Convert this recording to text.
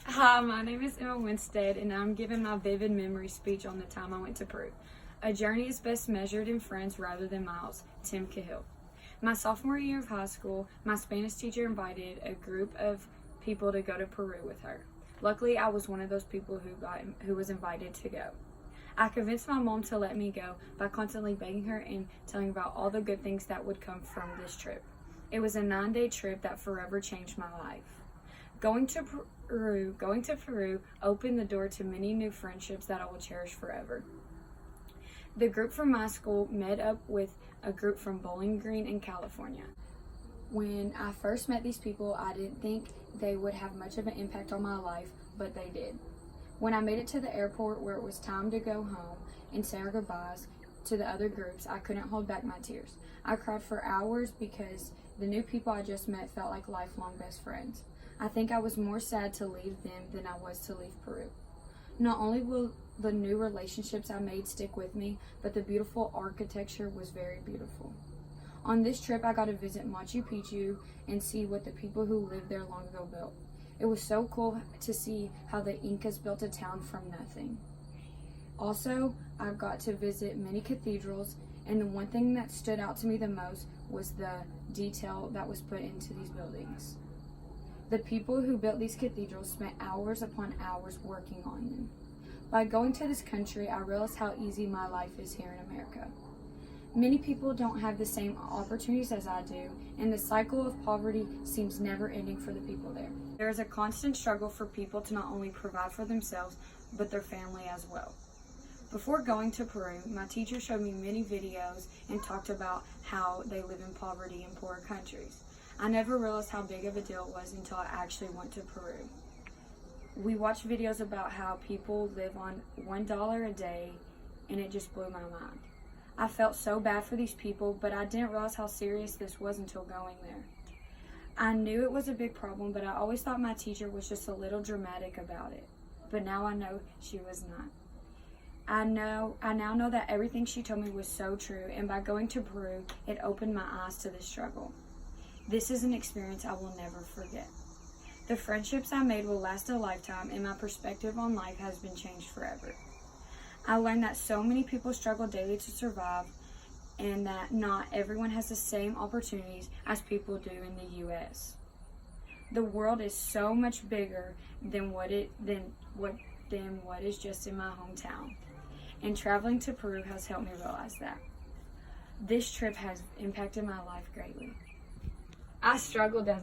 Hi, my name is Emma Winstead, and I'm giving my vivid memory speech on the time I went to Peru. A journey is best measured in friends rather than miles. Tim Cahill. My sophomore year of high school, my Spanish teacher invited a group of people to go to Peru with her. Luckily, I was one of those people who was invited to go. I convinced my mom to let me go by constantly begging her and telling about all the good things that would come from this trip. It was a 9-day trip that forever changed my life. Going to Peru opened the door to many new friendships that I will cherish forever. The group from my school met up with a group from Bowling Green in California. When I first met these people, I didn't think they would have much of an impact on my life, but they did. When I made it to the airport where it was time to go home and say our goodbyes to the other groups, I couldn't hold back my tears. I cried for hours because the new people I just met felt like lifelong best friends. I think I was more sad to leave them than I was to leave Peru. Not only will the new relationships I made stick with me, but the beautiful architecture was very beautiful. On this trip, I got to visit Machu Picchu and see what the people who lived there long ago built. It was so cool to see how the Incas built a town from nothing. Also, I got to visit many cathedrals, and the one thing that stood out to me the most was the detail that was put into these buildings. The people who built these cathedrals spent hours upon hours working on them. By going to this country, I realized how easy my life is here in America. Many people don't have the same opportunities as I do, and the cycle of poverty seems never ending for the people there. There is a constant struggle for people to not only provide for themselves, but their family as well. Before going to Peru, my teacher showed me many videos and talked about how they live in poverty in poorer countries. I never realized how big of a deal it was until I actually went to Peru. We watched videos about how people live on $1 a day, and it just blew my mind. I felt so bad for these people, but I didn't realize how serious this was until going there. I knew it was a big problem, but I always thought my teacher was just a little dramatic about it. But now I know she was not. I now know that everything she told me was so true, and by going to Peru, it opened my eyes to this struggle. This is an experience I will never forget. The friendships I made will last a lifetime, and my perspective on life has been changed forever. I learned that so many people struggle daily to survive, and that not everyone has the same opportunities as people do in the U.S. The world is so much bigger than what is just in my hometown, and traveling to Peru has helped me realize that. This trip has impacted my life greatly. I struggled as